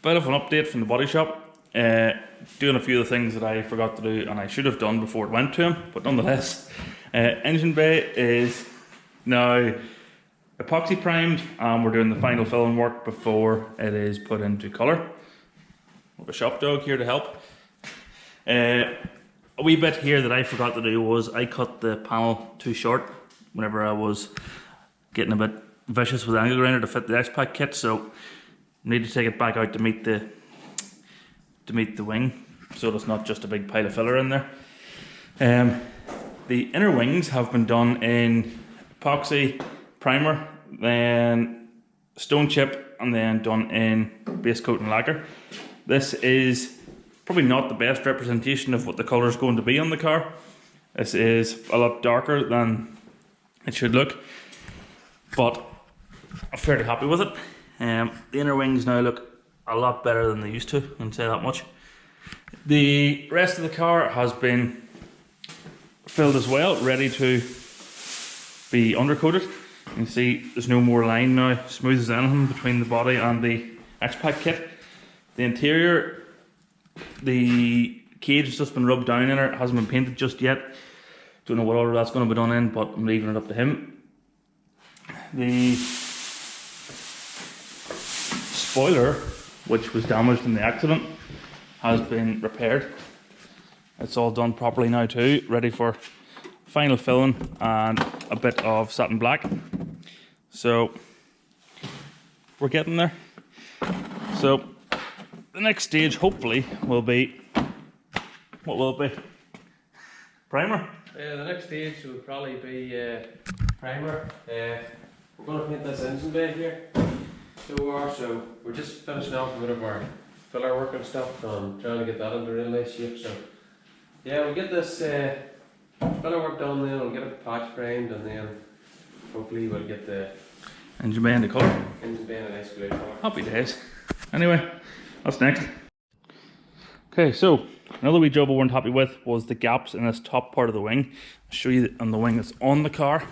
Bit of an update from the body shop. Doing a few of the things that I forgot to do and I should have done before it went to him, but nonetheless. Engine bay is now epoxy primed and we're doing the final filling work before it is put into colour. We have a shop dog here to help. A wee bit here that I forgot to do was I cut the panel too short whenever I was getting a bit vicious with the angle grinder to fit the Xpack kit, so I need to take it back out to meet the wing, so it's not just a big pile of filler in there. The inner wings have been done in epoxy primer, then stone chip, and then done in base coat and lacquer. This is probably not the best representation of what the colour is going to be on the car. This is a lot darker than it should look, but I'm fairly happy with it. The inner wings now look a lot better than they used to, I can say that much. The rest of the car has been filled as well, ready to be undercoated. You can see there's no more line now, smooth as anything between the body and the Xpack kit. The interior, the cage has just been rubbed down in it, hasn't been painted just yet. Don't know what order that's going to be done in, but I'm leaving it up to him. The spoiler, which was damaged in the accident, has been repaired. It's all done properly now too, ready for final filling and a bit of satin black. So we're getting there. So the next stage hopefully will be, what will it be? Primer? The next stage will probably be primer. We're going to paint this engine bay here. So we're just finishing off a bit of our filler work and stuff and trying to get that into real nice shape. So yeah, we'll get this filler work done, then we'll get it patch primed, and then hopefully we'll get the engine bay in the colour. Engine bay in a nice blue colour. Happy days. Anyway, that's next. Okay, so another wee job we weren't happy with was the gaps in this top part of the wing. I'll show you on the wing that's on the car.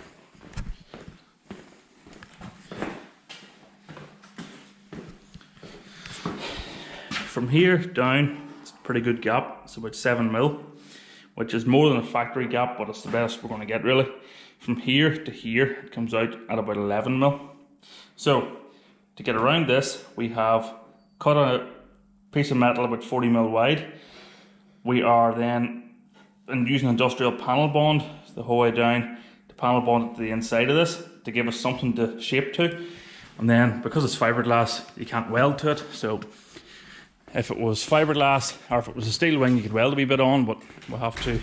From here down, it's a pretty good gap. It's about 7mm, which is more than a factory gap, but it's the best we're going to get really. From here to here, it comes out at about 11mm. So, to get around this, we have cut a piece of metal about 40mm wide. We are then using industrial panel bond the whole way down to panel bond to the inside of this to give us something to shape to. And then, because it's fiberglass, you can't weld to it. So, if it was fiberglass or if it was a steel wing, you could weld a wee bit on, but we'll have to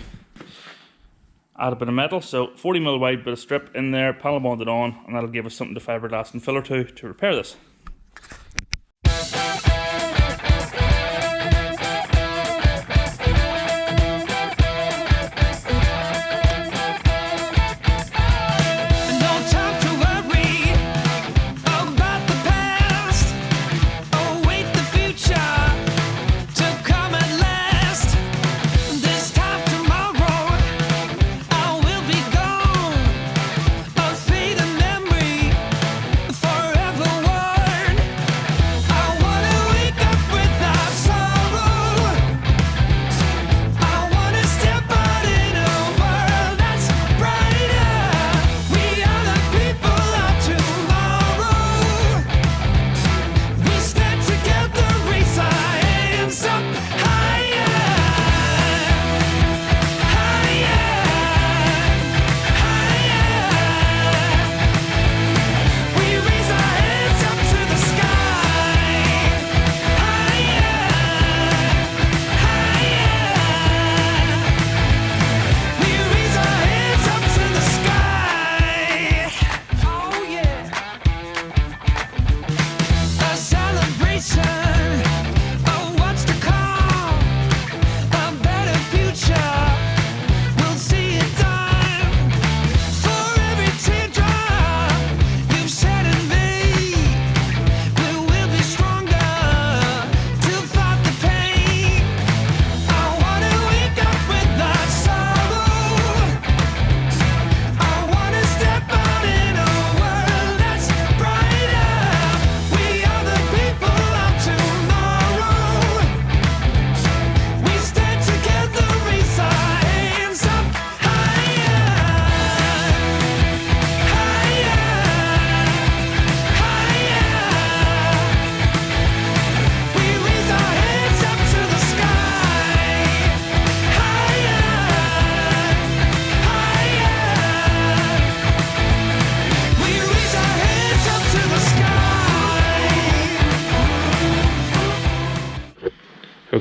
add a bit of metal. So 40mm wide bit of strip in there, panel bonded on, and that'll give us something to fiberglass and filler to repair this. Forever was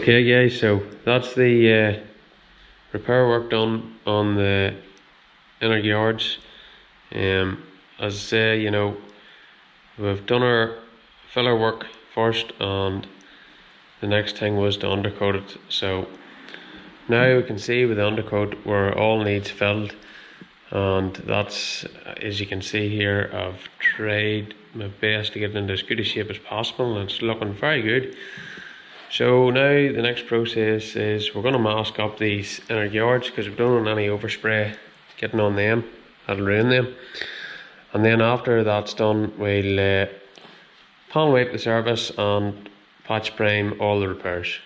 Okay guys, so that's the repair work done on the inner yards. As I say, you know, we've done our filler work first and the next thing was to undercoat it. So now we can see with the undercoat where all needs filled, and that's, as you can see here, I've tried my best to get it into as good a shape as possible and it's looking very good. So now the next process is we're going to mask up these inner yards because we don't want any overspray getting on them, that'll ruin them. And then after that's done, we'll panel wipe the surface and patch prime all the repairs.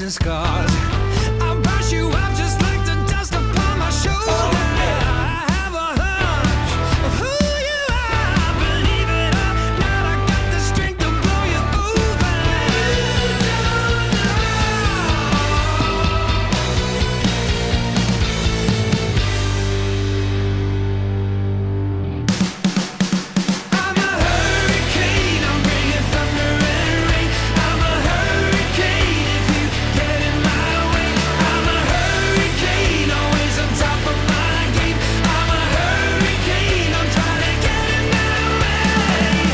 Scars. I'll brush you up just like the dust upon my shoulder. I have a hunch of who you are. Believe it or not, I got the strength to blow you over. I'm a hurricane, I'm bringing thunder and rain. I'm a hurricane if you get in my way. I'm a hurricane, always on top of my game. I'm a hurricane, I'm trying to get in my way.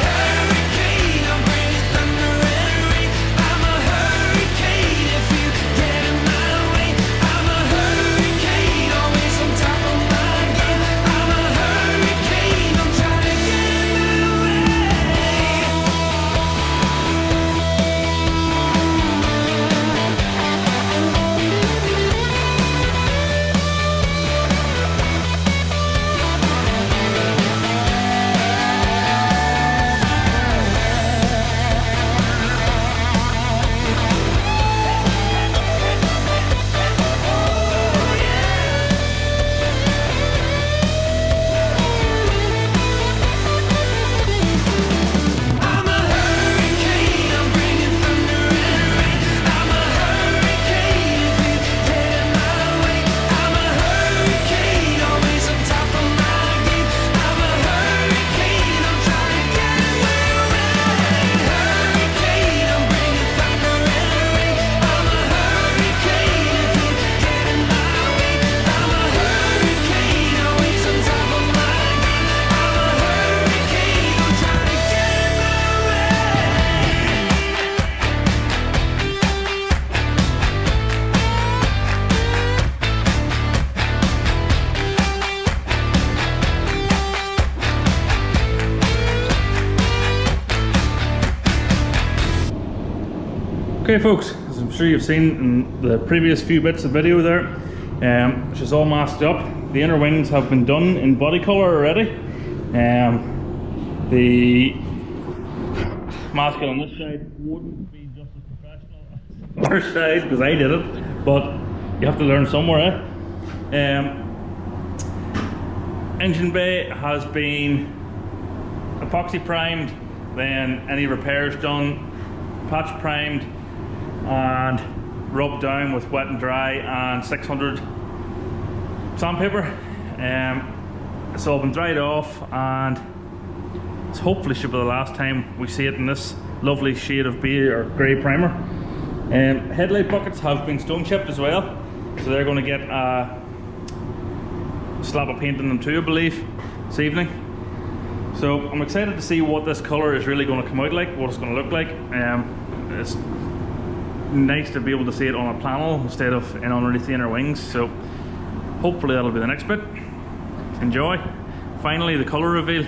Hurricane, I'm bringing thunder and rain. I'm a hurricane if you get in my way. I'm a hurricane, always on top of my game. I'm a hurricane, I'm trying to get in my way. I'm a hurricane, I'm bringing thunder and rain. I'm a hurricane if you get in my way. I'm a hurricane, always on top of my game. I'm a hurricane, I'm trying to get in my way. Hurricane, I'm bringing thunder and rain. I'm a hurricane if you get in my way. I'm a hurricane, always on top of my game. I'm a hurricane, I'm trying to get in my way. Okay folks, as I'm sure you've seen in the previous few bits of video there, which is all masked up. The inner wings have been done in body colour already. The masking on this side wouldn't be just as professional as the other side because I did it, but you have to learn somewhere, eh? Engine bay has been epoxy primed, then any repairs done, patch primed and rubbed down with wet and dry and 600 sandpaper. It's all been dried off and it's hopefully should be the last time we see it in this lovely shade of beige or grey primer. Headlight buckets have been stone chipped as well. So they're going to get a slab of paint in them too, I believe, this evening. So I'm excited to see what this colour is really going to come out like, what it's going to look like. It's nice to be able to see it on a panel instead of in underneath the inner wings. So hopefully that'll be the next bit. Enjoy. Finally, the colour reveal.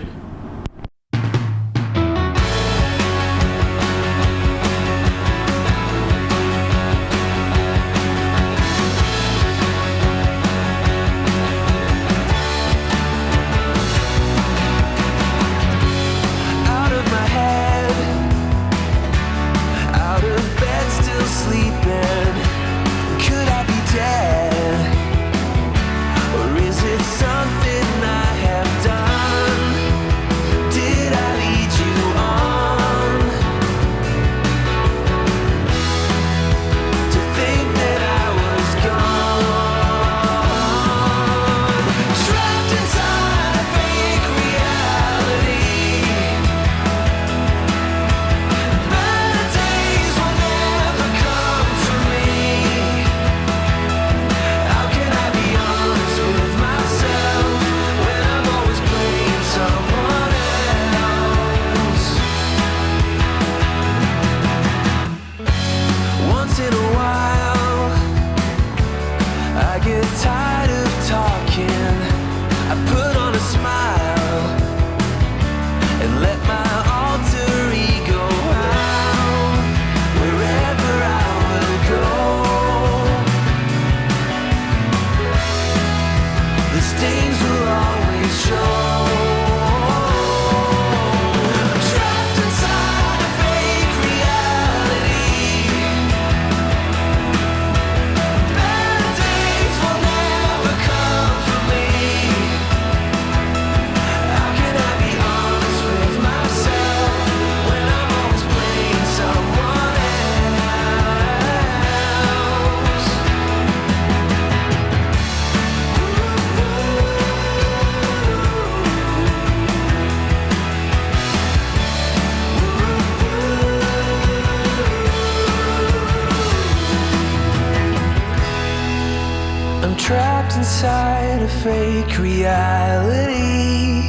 Trapped inside a fake reality.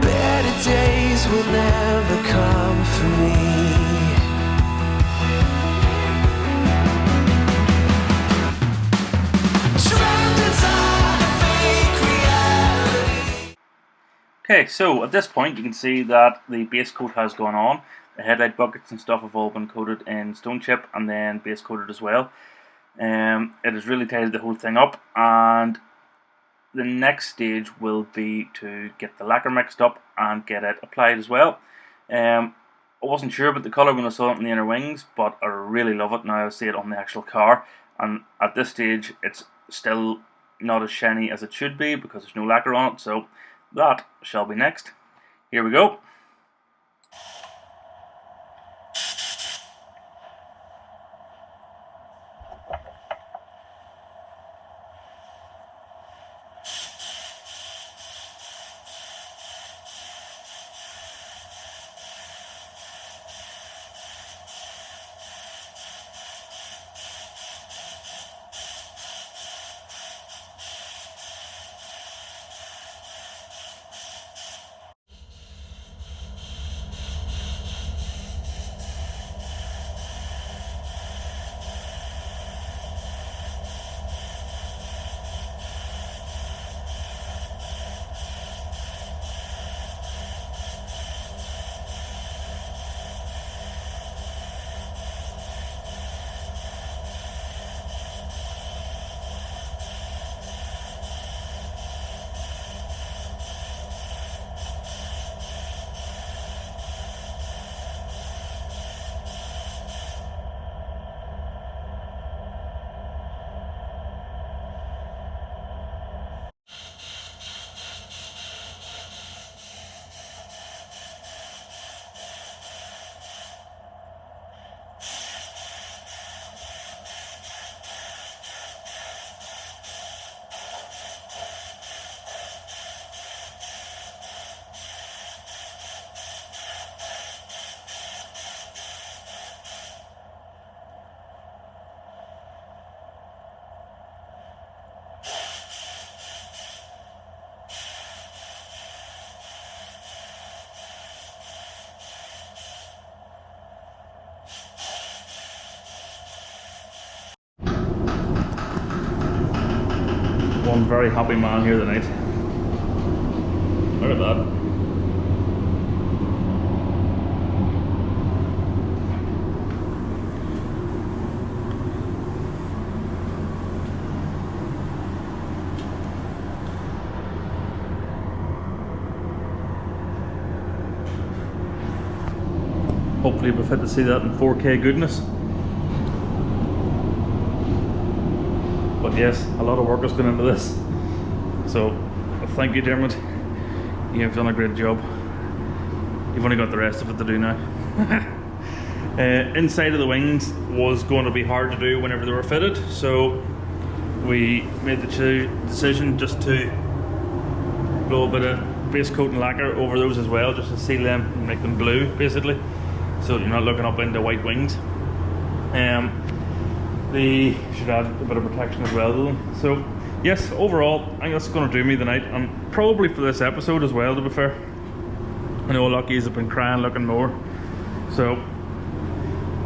Better days will never come for me. Trapped inside a fake reality. Okay, so at this point you can see that the base coat has gone on. The headlight buckets and stuff have all been coated in stone chip and then base coated as well. It has really tidied the whole thing up, and the next stage will be to get the lacquer mixed up and get it applied as well. I wasn't sure about the colour when I saw it in the inner wings, but I really love it now I see it on the actual car, and at this stage it's still not as shiny as it should be because there's no lacquer on it, so that shall be next. Here we go. one very happy man here tonight. Look at that. Hopefully we'll fit to see that in 4K goodness. But yes, a lot of work has gone into this. So thank you, Dermot. You've done a great job. You've only got the rest of it to do now. Inside of the wings was going to be hard to do whenever they were fitted, so we made the decision just to blow a bit of base coat and lacquer over those as well, just to seal them and make them blue basically, so you're not looking up into white wings. They should add a bit of protection as well to them. So yes, overall I think that's going to do me tonight, and probably for this episode as well, to be fair. I know Lucky's have been crying looking more, so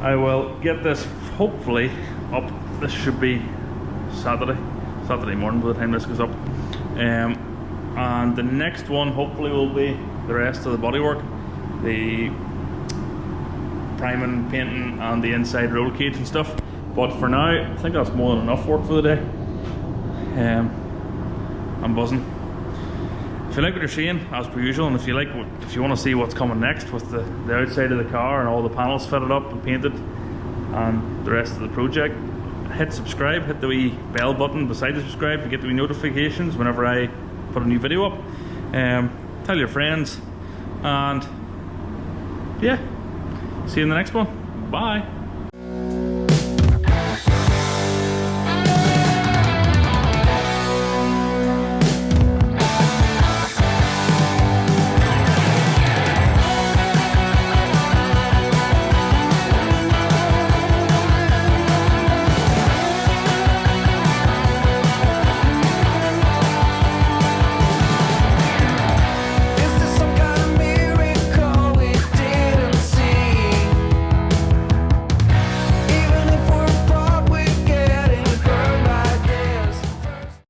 I will get this hopefully up. This should be Saturday morning by the time this goes up, and the next one hopefully will be the rest of the bodywork, the priming, painting and the inside roll cage and stuff. But for now I think that's more than enough work for the day. I'm buzzing. If you like what you're seeing, as per usual, and if you want to see what's coming next with the outside of the car and all the panels fitted up and painted and the rest of the project, hit subscribe, hit the wee bell button beside the subscribe to get the wee notifications whenever I put a new video up. Tell your friends, and yeah, see you in the next one. Bye.